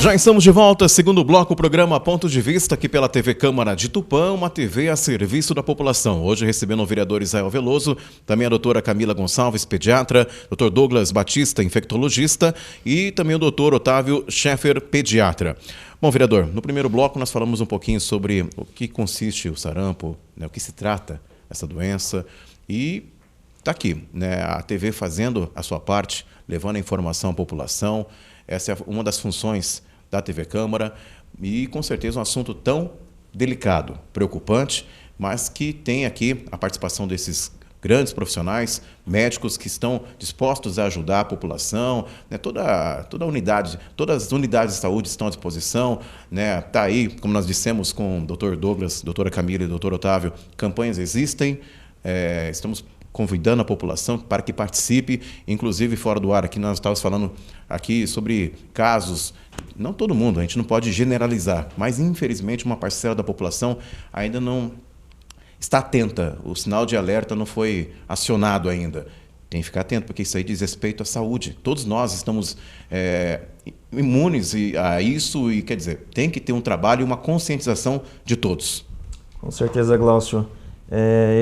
Já estamos de volta, segundo bloco, o programa Ponto de Vista, aqui pela TV Câmara de Tupã, uma TV a serviço da população. Hoje recebendo o vereador Israel Veloso, também a doutora Camila Gonçalves, pediatra, doutor Douglas Batista, infectologista, e também o doutor Otávio Scheffer, pediatra. Bom, vereador, no primeiro bloco nós falamos um pouquinho sobre o que consiste o sarampo, né, o que se trata essa doença, e está aqui, né, a TV fazendo a sua parte, levando a informação à população. Essa é uma das funções da TV Câmara e, com certeza, um assunto tão delicado, preocupante, mas que tem aqui a participação desses grandes profissionais, médicos que estão dispostos a ajudar a população, né? Toda a unidade, todas as unidades de saúde estão à disposição, né? Tá aí, como nós dissemos com o Dr. Douglas, doutora Camila e doutor Otávio, campanhas existem, estamos convidando a população para que participe, inclusive fora do ar. Aqui nós estávamos falando aqui sobre casos, não todo mundo, a gente não pode generalizar, mas infelizmente uma parcela da população ainda não está atenta, o sinal de alerta não foi acionado ainda. Tem que ficar atento, porque isso aí diz respeito à saúde. Todos nós estamos imunes a isso e, quer dizer, tem que ter um trabalho e uma conscientização de todos. Com certeza, Glaucio.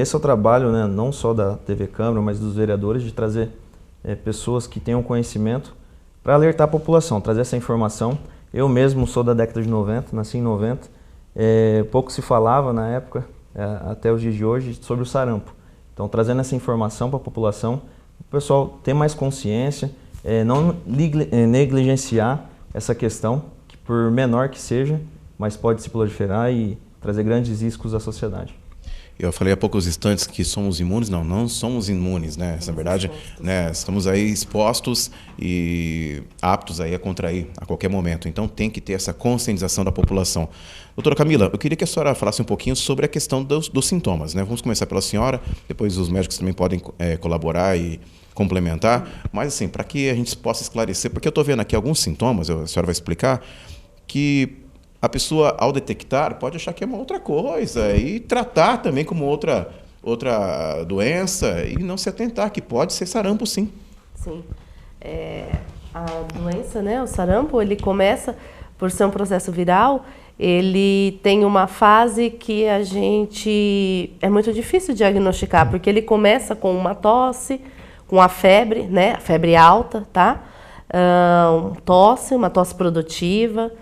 Esse é o trabalho, né, não só da TV Câmara, mas dos vereadores, de trazer pessoas que tenham conhecimento para alertar a população, trazer essa informação. Eu mesmo sou da década de 90, nasci em 90, pouco se falava na época, até os dias de hoje, sobre o sarampo. Então, trazendo essa informação para a população, o pessoal ter mais consciência, não negligenciar essa questão, que por menor que seja, mas pode se proliferar e trazer grandes riscos à sociedade. Eu falei há poucos instantes que somos imunes, não somos imunes, né? Na verdade, né, estamos aí expostos e aptos aí a contrair a qualquer momento. Então tem que ter essa conscientização da população. Doutora Camila, eu queria que a senhora falasse um pouquinho sobre a questão dos sintomas, né? Vamos começar pela senhora, depois os médicos também podem colaborar e complementar, mas assim, para que a gente possa esclarecer, porque eu estou vendo aqui alguns sintomas, a senhora vai explicar, que a pessoa, ao detectar, pode achar que é uma outra coisa e tratar também como outra doença e não se atentar, que pode ser sarampo, sim. Sim. A doença, né, o sarampo, ele começa por ser um processo viral, ele tem uma fase que é muito difícil diagnosticar, porque ele começa com uma tosse, com a febre, né, a febre alta, tá? Uma tosse produtiva,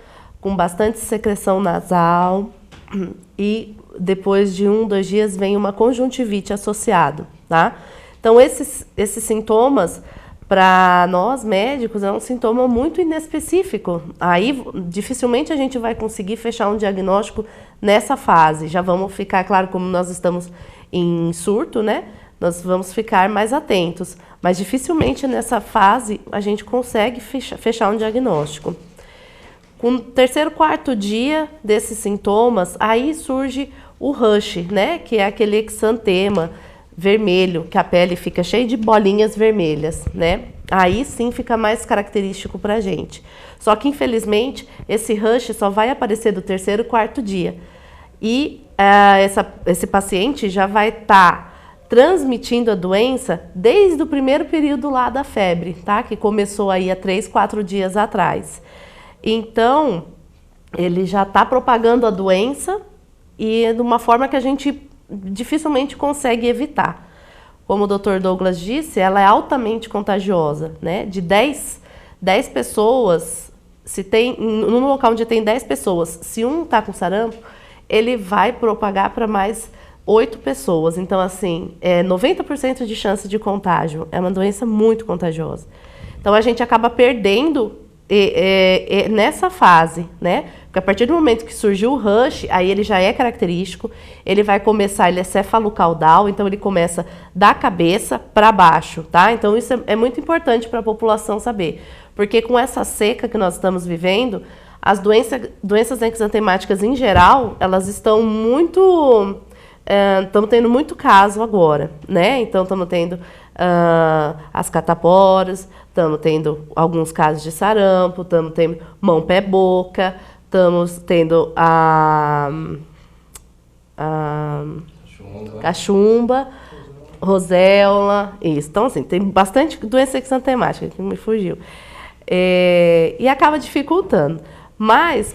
com bastante secreção nasal, e depois de 1-2 dias vem uma conjuntivite associado, tá? Então esses sintomas, para nós médicos, é um sintoma muito inespecífico. Aí dificilmente a gente vai conseguir fechar um diagnóstico nessa fase. Já vamos ficar, claro, como nós estamos em surto, né? Nós vamos ficar mais atentos, mas dificilmente nessa fase a gente consegue fechar um diagnóstico. Com o 3º, 4º dia desses sintomas, aí surge o rush, né? Que é aquele exantema vermelho, que a pele fica cheia de bolinhas vermelhas, né? Aí sim fica mais característico para a gente. Só que, infelizmente, esse rush só vai aparecer do 3º, 4º dia. E esse paciente já vai estar transmitindo a doença desde o primeiro período lá da febre, tá? Que começou aí há 3, 4 dias atrás. Então, ele já está propagando a doença e de uma forma que a gente dificilmente consegue evitar. Como o Dr. Douglas disse, ela é altamente contagiosa, né? De 10 pessoas, num local onde tem 10 pessoas, se um está com sarampo, ele vai propagar para mais 8 pessoas. Então, assim, 90% de chance de contágio. É uma doença muito contagiosa. Então, a gente acaba perdendo nessa fase, né? Porque a partir do momento que surgiu o rush, aí ele já é característico, ele vai começar, ele é cefalocaudal, então ele começa da cabeça para baixo, tá? Então isso é muito importante para a população saber, porque com essa seca que nós estamos vivendo, as doenças exantemáticas em geral, elas estão estamos tendo muito caso agora, né? Então estamos tendo as cataporas, estamos tendo alguns casos de sarampo, estamos tendo mão, pé, boca, estamos tendo a cachumba, roséola, isso. Então, assim, tem bastante doença exantemática, que me fugiu. E acaba dificultando. Mas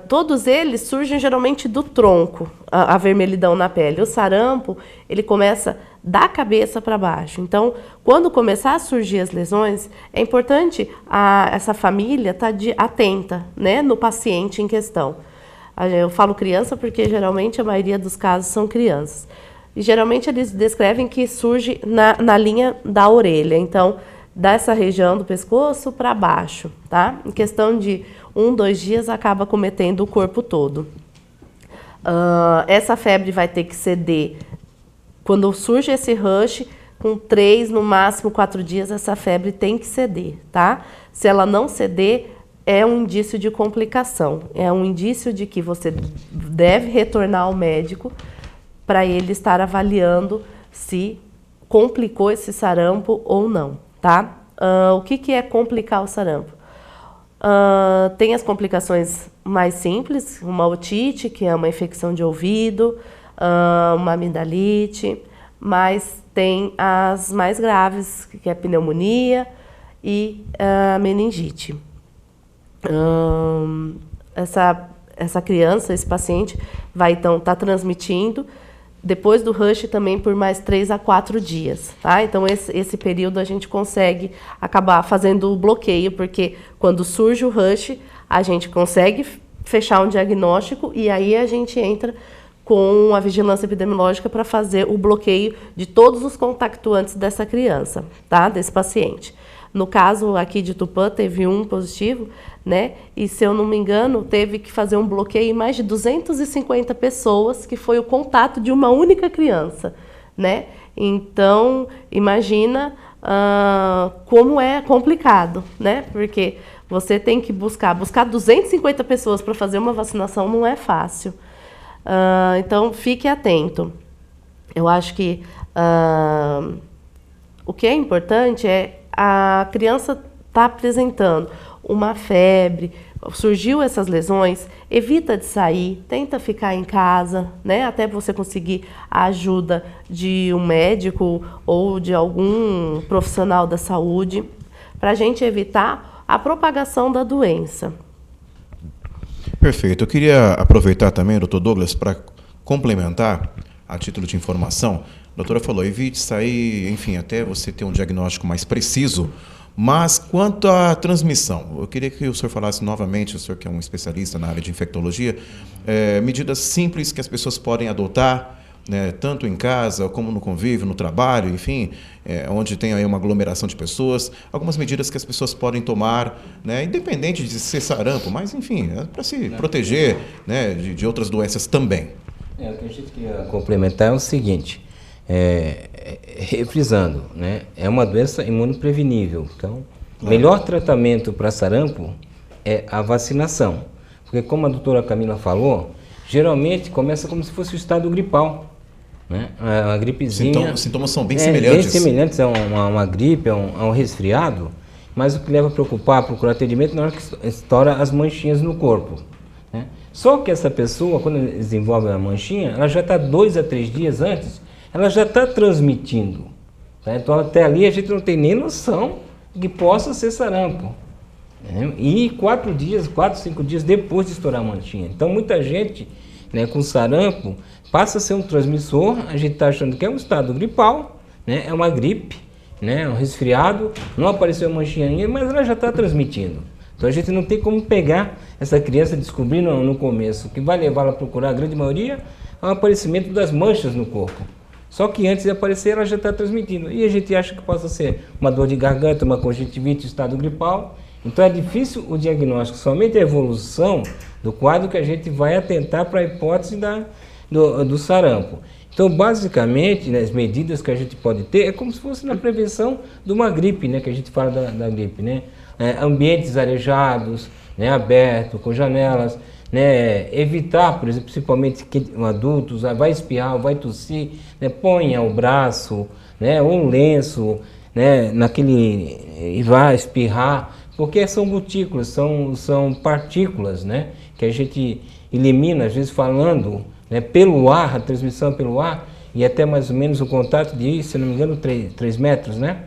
todos eles surgem geralmente do tronco, a vermelhidão na pele. O sarampo, ele começa da cabeça para baixo. Então, quando começar a surgir as lesões, é importante essa família estar atenta, né, no paciente em questão. Eu falo criança porque geralmente a maioria dos casos são crianças. E geralmente eles descrevem que surge na linha da orelha. Então, dessa região do pescoço para baixo, tá? Em questão de 1, 2 dias acaba acometendo o corpo todo. Essa febre vai ter que ceder quando surge esse rush, com 3, no máximo 4 dias, essa febre tem que ceder, tá? Se ela não ceder, é um indício de complicação, é um indício de que você deve retornar ao médico para ele estar avaliando se complicou esse sarampo ou não, tá? O que é complicar o sarampo? Tem as complicações mais simples, uma otite, que é uma infecção de ouvido, uma amidalite, mas tem as mais graves, que é a pneumonia e a meningite. Essa criança, esse paciente, vai então estar transmitindo depois do rush também por mais 3 a 4 dias, tá? Então, esse período a gente consegue acabar fazendo o bloqueio, porque quando surge o rush, a gente consegue fechar um diagnóstico e aí a gente entra com a vigilância epidemiológica para fazer o bloqueio de todos os contactuantes dessa criança, tá? Desse paciente. No caso aqui de Tupã, teve um positivo, né? E, se eu não me engano, teve que fazer um bloqueio em mais de 250 pessoas, que foi o contato de uma única criança, né? Então, imagina como é complicado, né? Porque você tem que buscar 250 pessoas para fazer uma vacinação não é fácil. Então, fique atento. Eu acho que o que é importante é a criança está apresentando uma febre, surgiu essas lesões, evita de sair, tenta ficar em casa, né, até você conseguir a ajuda de um médico ou de algum profissional da saúde, para a gente evitar a propagação da doença. Perfeito. Eu queria aproveitar também, doutor Douglas, para complementar, a título de informação. A doutora falou, evite sair, enfim, até você ter um diagnóstico mais preciso. Mas quanto à transmissão, eu queria que o senhor falasse novamente, o senhor que é um especialista na área de infectologia, medidas simples que as pessoas podem adotar, né, tanto em casa como no convívio, no trabalho, enfim, onde tem aí uma aglomeração de pessoas, algumas medidas que as pessoas podem tomar, né, independente de ser sarampo, mas enfim, para se proteger, né, de outras doenças também. O que a gente queria complementar é o seguinte, refrisando, né, é uma doença imunoprevenível, então o melhor tratamento para sarampo é a vacinação, porque como a doutora Camila falou, geralmente começa como se fosse o estado gripal, né? A gripezinha. Sintomas são bem semelhantes. Bem semelhantes a uma gripe, a um resfriado, mas o que leva a preocupar, procurar atendimento na hora que estoura as manchinhas no corpo, né? Só que essa pessoa, quando desenvolve a manchinha, ela já está 2 a 3 dias antes, ela já está transmitindo, tá? Então até ali a gente não tem nem noção que possa ser sarampo, né? E 4, 5 dias depois de estourar a manchinha. Então muita gente, né, com sarampo passa a ser um transmissor, a gente está achando que é um estado gripal, né, é uma gripe, né, um resfriado, não apareceu a manchinha ainda, mas ela já está transmitindo. Então a gente não tem como pegar essa criança, descobrir no começo, o que vai levá-la a procurar, a grande maioria, é o aparecimento das manchas no corpo. Só que antes de aparecer, ela já está transmitindo. E a gente acha que possa ser uma dor de garganta, uma conjuntivite, estado gripal. Então é difícil o diagnóstico, somente a evolução do quadro que a gente vai atentar para a hipótese do sarampo. Então, basicamente, né, as medidas que a gente pode ter é como se fosse na prevenção de uma gripe, né, que a gente fala da gripe, né? Ambientes arejados, né, abertos, com janelas, né, evitar, por exemplo, principalmente que adultos, vai espirrar, vai tossir, né, ponha o braço, né, ou um lenço, né, e vai espirrar, porque são gotículas, são partículas, né, que a gente elimina, às vezes falando, né, pelo ar, a transmissão pelo ar, e até mais ou menos o contato de, se não me engano, 3 metros, né?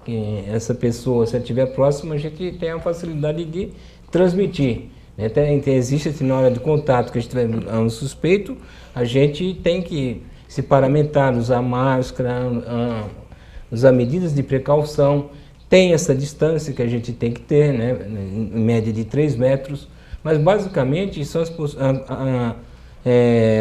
Que essa pessoa, se ela estiver próxima, a gente tem a facilidade de transmitir. Então, existe assim, na hora de contato que a gente tiver um suspeito, a gente tem que se paramentar, usar máscara, usar medidas de precaução. Tem essa distância que a gente tem que ter, né, em média de 3 metros, mas basicamente são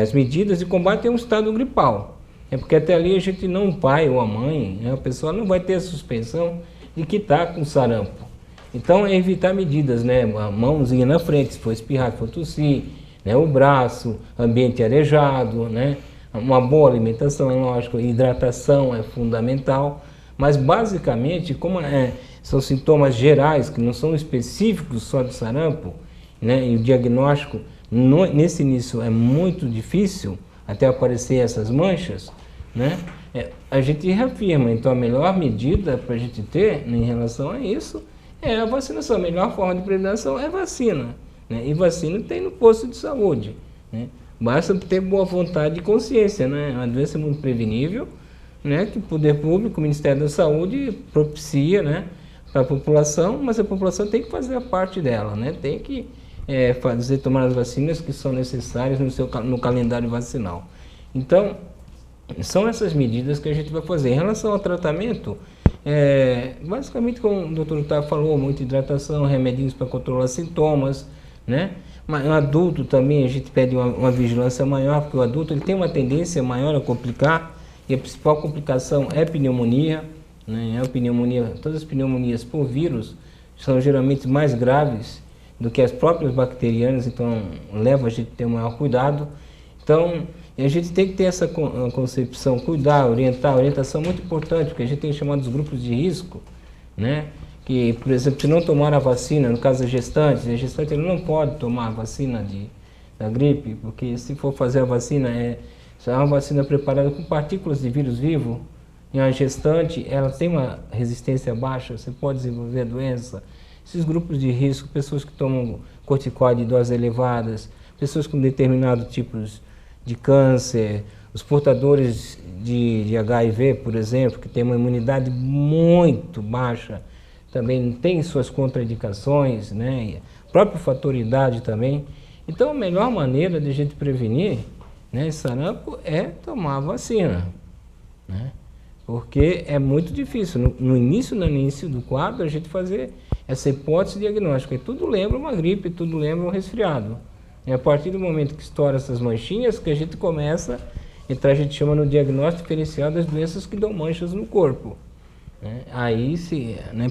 as medidas de combate a um estado gripal. É porque até ali a gente não, o pai ou a mãe, né, a pessoa não vai ter a suspeição de que está com sarampo. Então é evitar medidas, né, a mãozinha na frente, se for espirrar, se for tossir, né, o braço, ambiente arejado, né, uma boa alimentação, é lógico, hidratação é fundamental, mas basicamente, como são sintomas gerais, que não são específicos só do sarampo, né, e o diagnóstico nesse início é muito difícil, até aparecer essas manchas, né, a gente reafirma. Então a melhor medida para a gente ter em relação a isso é a vacinação. A melhor forma de prevenção é vacina, né, e vacina tem no posto de saúde, né. Basta ter boa vontade e consciência, né, é uma doença muito prevenível, né, que o poder público, o Ministério da Saúde propicia, né, para a população, mas a população tem que fazer a parte dela, né, tem que tomar as vacinas que são necessárias no calendário vacinal. Então, são essas medidas que a gente vai fazer. Em relação ao tratamento, basicamente, como o doutor Otávio falou, muita hidratação, remedinhos para controlar sintomas, né? Mas o adulto também a gente pede uma vigilância maior, porque o adulto ele tem uma tendência maior a complicar, e a principal complicação é pneumonia, né? Todas as pneumonias por vírus são geralmente mais graves do que as próprias bacterianas, então leva a gente a ter um maior cuidado. Então, a gente tem que ter essa concepção, cuidar, orientar. A orientação é muito importante, porque a gente tem chamados grupos de risco, né? Que, por exemplo, se não tomar a vacina, no caso das gestantes, a gestante ele não pode tomar a vacina da gripe, porque se for fazer a vacina, é uma vacina preparada com partículas de vírus vivo, e a gestante ela tem uma resistência baixa, você pode desenvolver a doença. Esses grupos de risco, pessoas que tomam corticoide em doses elevadas, pessoas com determinados tipos de câncer, os portadores de HIV, por exemplo, que têm uma imunidade muito baixa, também tem suas contraindicações, né? A própria fator idade também. Então, a melhor maneira de a gente prevenir, né, esse sarampo é tomar a vacina, né? Porque é muito difícil. No início do quadro, a gente fazer essa hipótese diagnóstica. E tudo lembra uma gripe, tudo lembra um resfriado. É a partir do momento que estoura essas manchinhas que a gente começa a entrar, a gente chama no diagnóstico diferencial das doenças que dão manchas no corpo, né? Aí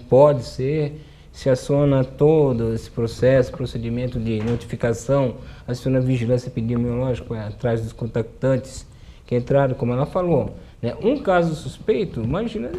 pode ser, se aciona todo esse procedimento de notificação, aciona a vigilância epidemiológica atrás dos contactantes que entraram, como ela falou, né? Um caso suspeito, imagina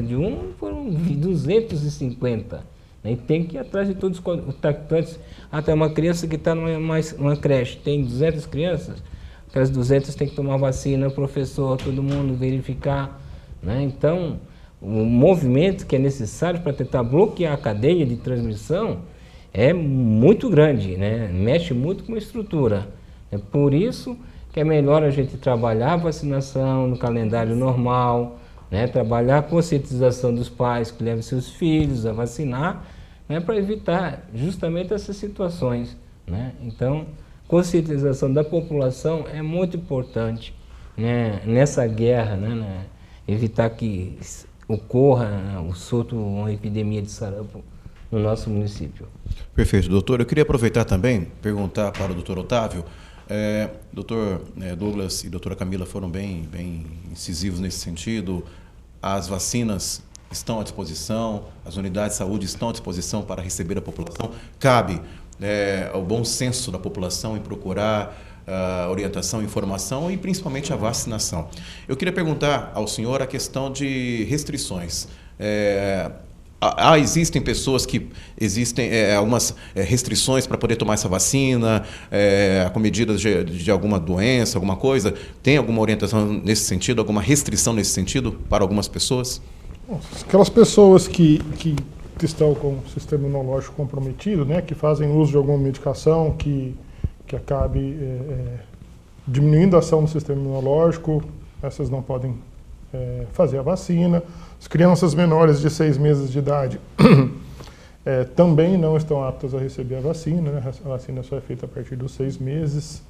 de foram 250. E tem que ir atrás de todos os contactantes. Até uma criança que está numa creche, tem 200 crianças, aquelas 200 tem que tomar vacina, o professor, todo mundo verificar, né? Então, o movimento que é necessário para tentar bloquear a cadeia de transmissão é muito grande, né? Mexe muito com a estrutura. É por isso que é melhor a gente trabalhar a vacinação no calendário normal, né? Trabalhar a conscientização dos pais que levam seus filhos a vacinar, né? Para evitar justamente essas situações, né? Então, conscientização da população é muito importante, né? Nessa guerra, né? Evitar que ocorra o surto, uma epidemia de sarampo no nosso município. Perfeito, doutor. Eu queria aproveitar também, perguntar para o doutor Otávio. Doutor Douglas e doutora Camila foram bem incisivos nesse sentido. As vacinas estão à disposição, as unidades de saúde estão à disposição para receber a população. Cabe ao bom senso da população em procurar orientação, informação e principalmente a vacinação. Eu queria perguntar ao senhor a questão de restrições. Existem pessoas que existem algumas restrições para poder tomar essa vacina, com medidas de alguma doença, alguma coisa? Tem alguma orientação nesse sentido, alguma restrição nesse sentido para algumas pessoas? Aquelas pessoas que estão com o sistema imunológico comprometido, né, que fazem uso de alguma medicação que acabe diminuindo a ação do sistema imunológico, essas não podem fazer a vacina. As crianças menores de 6 meses de idade, também não estão aptas a receber a vacina, né? A vacina só é feita a partir dos 6 meses.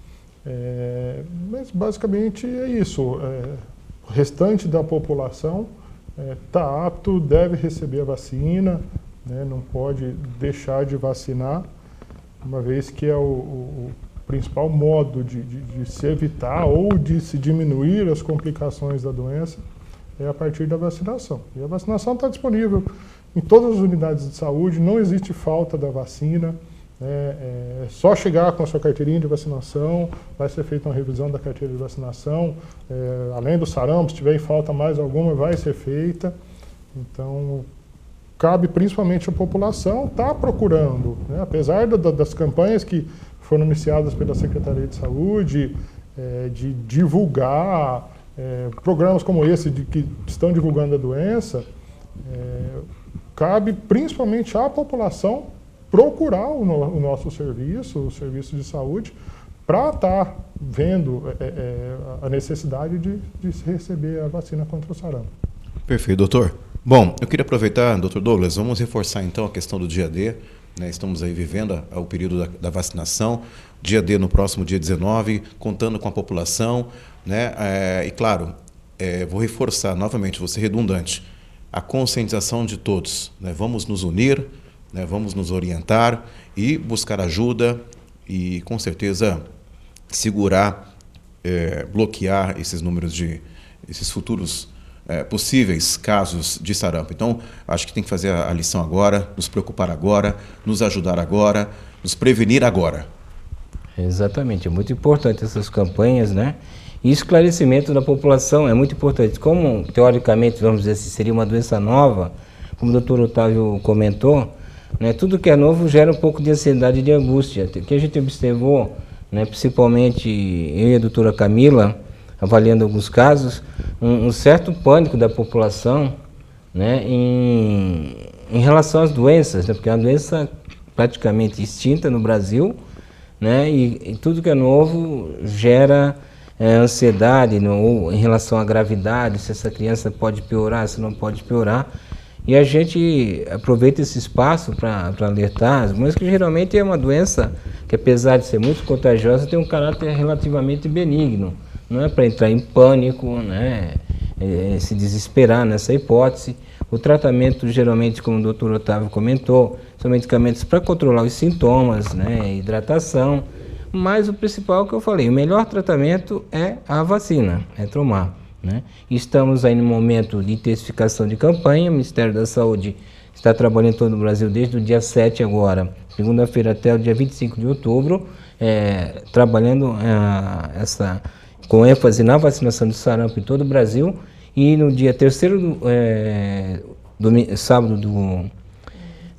Mas basicamente é isso. O restante da população está apto, deve receber a vacina, né? Não pode deixar de vacinar, uma vez que é o principal modo de se evitar ou de se diminuir as complicações da doença é a partir da vacinação. E a vacinação está disponível em todas as unidades de saúde, não existe falta da vacina. É só chegar com a sua carteirinha de vacinação, vai ser feita uma revisão da carteira de vacinação, além do sarampo, se tiver em falta mais alguma, vai ser feita. Então, cabe principalmente à população estar procurando, né? Apesar das campanhas que foram iniciadas pela Secretaria de Saúde, de divulgar programas como esse, que estão divulgando a doença, cabe principalmente à população procurar o nosso serviço, o serviço de saúde, para estar vendo a necessidade de se receber a vacina contra o sarampo. Perfeito, doutor. Bom, eu queria aproveitar, doutor Douglas, vamos reforçar então a questão do dia D. Né? Estamos aí vivendo o período da vacinação, dia D no próximo dia 19, contando com a população, né? E claro, vou reforçar novamente, vou ser redundante, a conscientização de todos, né? Vamos nos unir, né? Vamos nos orientar e buscar ajuda e com certeza segurar, bloquear esses números esses futuros possíveis casos de sarampo. Então, acho que tem que fazer a lição agora, nos preocupar agora, nos ajudar agora, nos prevenir agora. Exatamente, é muito importante essas campanhas, né? E esclarecimento da população é muito importante. Como, teoricamente, vamos dizer assim, seria uma doença nova, como o doutor Otávio comentou, né, tudo que é novo gera um pouco de ansiedade e de angústia. O que a gente observou, né, principalmente eu e a doutora Camila, avaliando alguns casos, um certo pânico da população, né, em relação às doenças, né, porque é uma doença praticamente extinta no Brasil, né, e tudo que é novo gera ansiedade em relação à gravidade, se essa criança pode piorar, se não pode piorar. E a gente aproveita esse espaço para alertar, mas que geralmente é uma doença que, apesar de ser muito contagiosa, tem um caráter relativamente benigno. Não é para entrar em pânico, né, se desesperar nessa hipótese. O tratamento, geralmente, como o doutor Otávio comentou, são medicamentos para controlar os sintomas, né, hidratação. Mas o principal que eu falei, o melhor tratamento é a vacina, é tomar. Né? Estamos aí no momento de intensificação de campanha, o Ministério da Saúde está trabalhando em todo o Brasil desde o dia 7 agora, segunda-feira até o dia 25 de outubro, trabalhando com ênfase na vacinação de sarampo em todo o Brasil, e no dia 3º sábado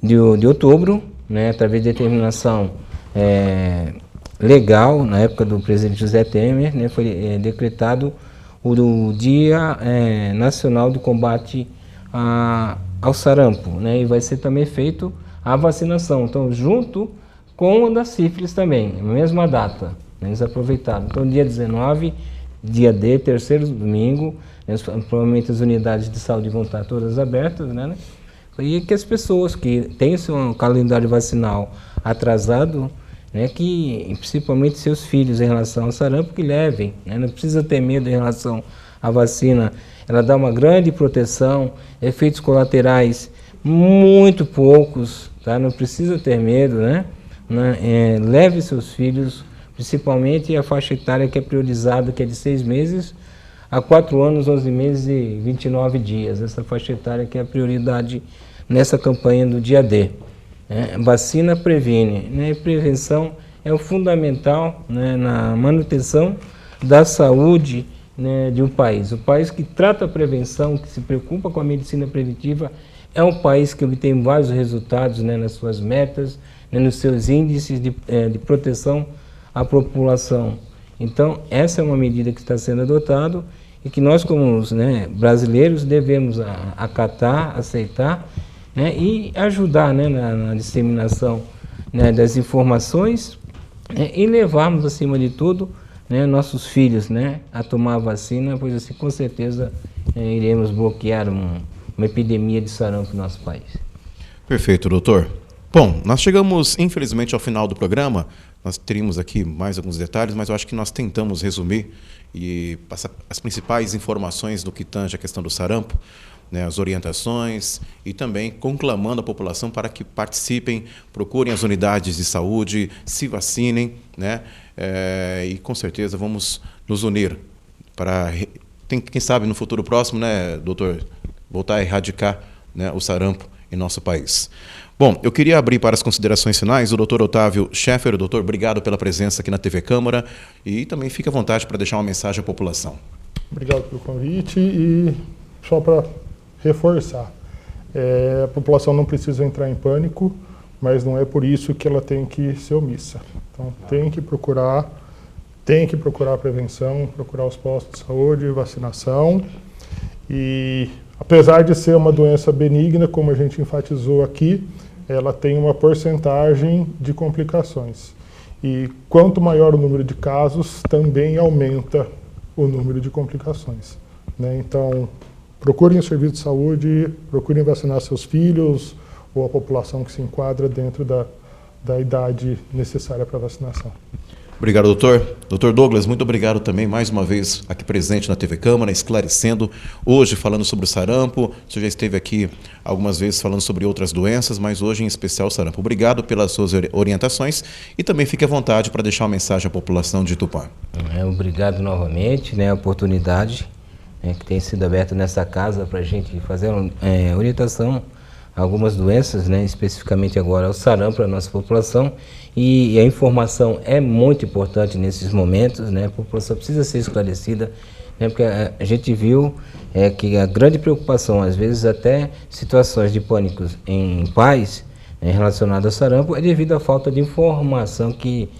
de outubro, né, através de determinação legal, na época do presidente José Temer, né, foi decretado o Dia Nacional de Combate ao Sarampo, né, e vai ser também feito a vacinação, então junto com a da sífilis também, mesma data, né, eles aproveitaram. Então dia 19, dia D, terceiro domingo, né, provavelmente as unidades de saúde vão estar todas abertas, né, e que as pessoas que têm seu calendário vacinal atrasado, né, que principalmente seus filhos em relação ao sarampo, que levem, né, não precisa ter medo em relação à vacina, ela dá uma grande proteção, efeitos colaterais muito poucos, tá? Não precisa ter medo, né? Leve seus filhos, principalmente a faixa etária que é priorizada, que é de 6 meses a 4 anos, 11 meses e 29 dias, essa faixa etária que é a prioridade nessa campanha do dia D. Vacina previne, né? Prevenção é o fundamental, né, na manutenção da saúde, né, de um país. O país que trata a prevenção, que se preocupa com a medicina preventiva, é um país que obtém vários resultados, né, nas suas metas, né, nos seus índices de proteção à população. Então, essa é uma medida que está sendo adotada e que nós, como, né, brasileiros, devemos acatar, aceitar, né, e ajudar, né, na disseminação, né, das informações, né, e levarmos, acima de tudo, né, nossos filhos, né, a tomar a vacina, pois assim, com certeza, iremos bloquear uma epidemia de sarampo no nosso país. Perfeito, doutor. Bom, nós chegamos, infelizmente, ao final do programa. Nós teríamos aqui mais alguns detalhes, mas eu acho que nós tentamos resumir e passar as principais informações do que tange a questão do sarampo, né, as orientações e também conclamando a população para que participem, procurem as unidades de saúde, se vacinem, né, e com certeza vamos nos unir para, quem sabe no futuro próximo, né, doutor, voltar a erradicar, né, o sarampo em nosso país. Bom, eu queria abrir para as considerações finais o doutor Otávio Scheffer. Doutor, obrigado pela presença aqui na TV Câmara e também fique à vontade para deixar uma mensagem à população. Obrigado pelo convite e só para reforçar, a população não precisa entrar em pânico, mas não é por isso que ela tem que ser omissa. Então tem que procurar a prevenção, procurar os postos de saúde, vacinação e apesar de ser uma doença benigna, como a gente enfatizou aqui, ela tem uma porcentagem de complicações. E quanto maior o número de casos, também aumenta o número de complicações, né? Então, procurem o serviço de saúde, procurem vacinar seus filhos ou a população que se enquadra dentro da idade necessária para vacinação. Obrigado, doutor. Doutor Douglas, muito obrigado também, mais uma vez, aqui presente na TV Câmara, esclarecendo, hoje falando sobre o sarampo. O senhor já esteve aqui algumas vezes falando sobre outras doenças, mas hoje em especial o sarampo. Obrigado pelas suas orientações e também fique à vontade para deixar uma mensagem à população de Tupã. Obrigado novamente, né, a oportunidade que tem sido aberta nessa casa para a gente fazer orientação a algumas doenças, né, especificamente agora o sarampo para a nossa população. E a informação é muito importante nesses momentos, né? A população precisa ser esclarecida, né? Porque a gente viu que a grande preocupação, às vezes até situações de pânico em pais, né, relacionadas ao sarampo, é devido à falta de informação que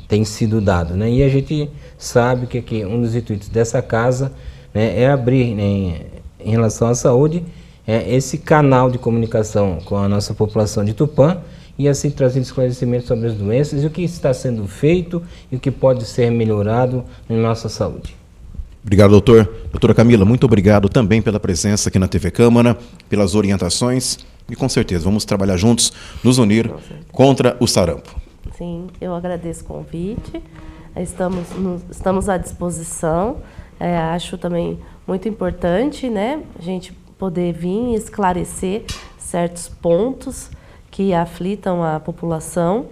tem sido dado, né? E a gente sabe que um dos intuitos dessa casa, né, é abrir, né, em relação à saúde, esse canal de comunicação com a nossa população de Tupã, e assim trazendo esclarecimento sobre as doenças e o que está sendo feito e o que pode ser melhorado na nossa saúde. Obrigado, doutor. Doutora Camila, muito obrigado também pela presença aqui na TV Câmara, pelas orientações e com certeza vamos trabalhar juntos, nos unir contra o sarampo. Sim, eu agradeço o convite, estamos à disposição, acho também muito importante, né, a gente poder vir esclarecer certos pontos que aflitam a população.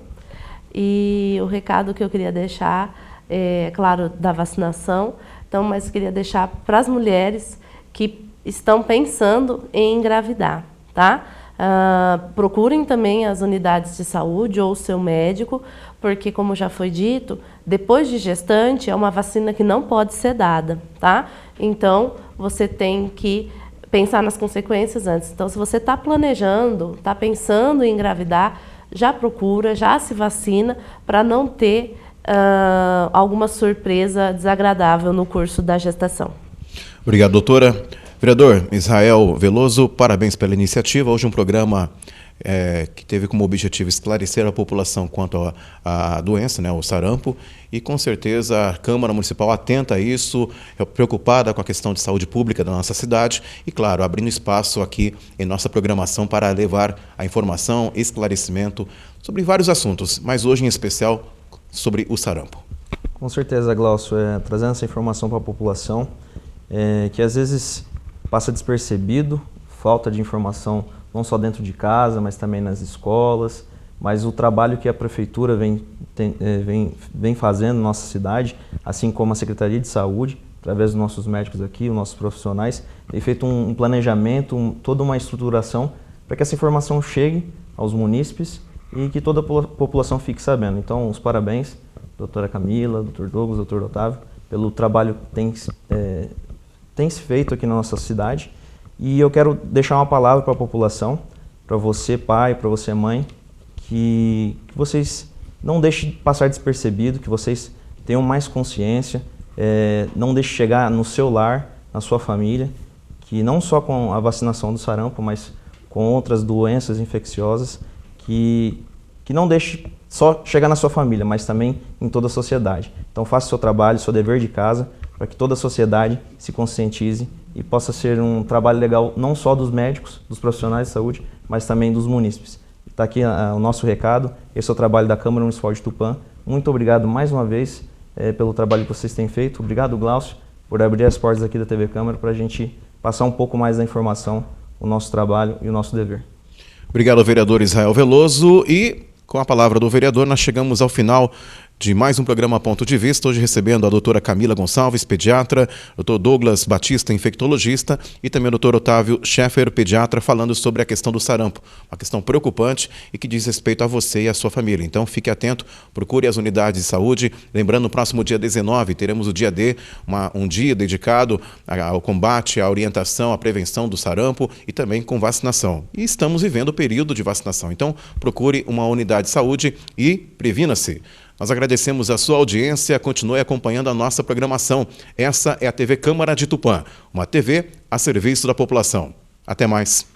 E o recado que eu queria deixar é, claro, da vacinação, então, mas queria deixar para as mulheres que estão pensando em engravidar, tá? Procurem também as unidades de saúde ou o seu médico, porque, como já foi dito, depois de gestante é uma vacina que não pode ser dada, tá? Então, você tem que pensar nas consequências antes. Então, se você está planejando, está pensando em engravidar, já procura, já se vacina para não ter alguma surpresa desagradável no curso da gestação. Obrigado, doutora. Vereador Israel Veloso, parabéns pela iniciativa. Hoje um programa que teve como objetivo esclarecer a população quanto à doença, né, o sarampo, e com certeza a Câmara Municipal atenta a isso, é preocupada com a questão de saúde pública da nossa cidade e, claro, abrindo espaço aqui em nossa programação para levar a informação, esclarecimento sobre vários assuntos, mas hoje em especial sobre o sarampo. Com certeza, Glaucio, trazendo essa informação para a população, que às vezes passa despercebido, falta de informação não só dentro de casa, mas também nas escolas, mas o trabalho que a Prefeitura vem fazendo na nossa cidade, assim como a Secretaria de Saúde, através dos nossos médicos aqui, os nossos profissionais, tem feito um planejamento, toda uma estruturação para que essa informação chegue aos munícipes e que toda a população fique sabendo. Então, os parabéns, doutora Camila, doutor Douglas, doutor Otávio, pelo trabalho que tem se feito aqui na nossa cidade. E eu quero deixar uma palavra para a população, para você pai, para você mãe, que vocês não deixem passar despercebido, que vocês tenham mais consciência, não deixem chegar no seu lar, na sua família, que não só com a vacinação do sarampo, mas com outras doenças infecciosas, que não deixe só chegar na sua família, mas também em toda a sociedade. Então faça o seu trabalho, seu dever de casa, para que toda a sociedade se conscientize e possa ser um trabalho legal não só dos médicos, dos profissionais de saúde, mas também dos munícipes. Está aqui o nosso recado. Esse é o trabalho da Câmara Municipal de Tupã. Muito obrigado mais uma vez pelo trabalho que vocês têm feito. Obrigado, Glaucio, por abrir as portas aqui da TV Câmara para a gente passar um pouco mais da informação, o nosso trabalho e o nosso dever. Obrigado, vereador Israel Veloso. E com a palavra do vereador, nós chegamos ao final de mais um programa Ponto de Vista, hoje recebendo a doutora Camila Gonçalves, pediatra, doutor Douglas Batista, infectologista, e também o doutor Otávio Scheffer, pediatra, falando sobre a questão do sarampo, uma questão preocupante e que diz respeito a você e a sua família. Então fique atento, procure as unidades de saúde. Lembrando, no próximo dia 19 teremos o dia D, um dia dedicado ao combate, à orientação, à prevenção do sarampo e também com vacinação. E estamos vivendo o período de vacinação, então procure uma unidade de saúde e previna-se. Nós agradecemos a sua audiência, continue acompanhando a nossa programação. Essa é a TV Câmara de Tupã, uma TV a serviço da população. Até mais.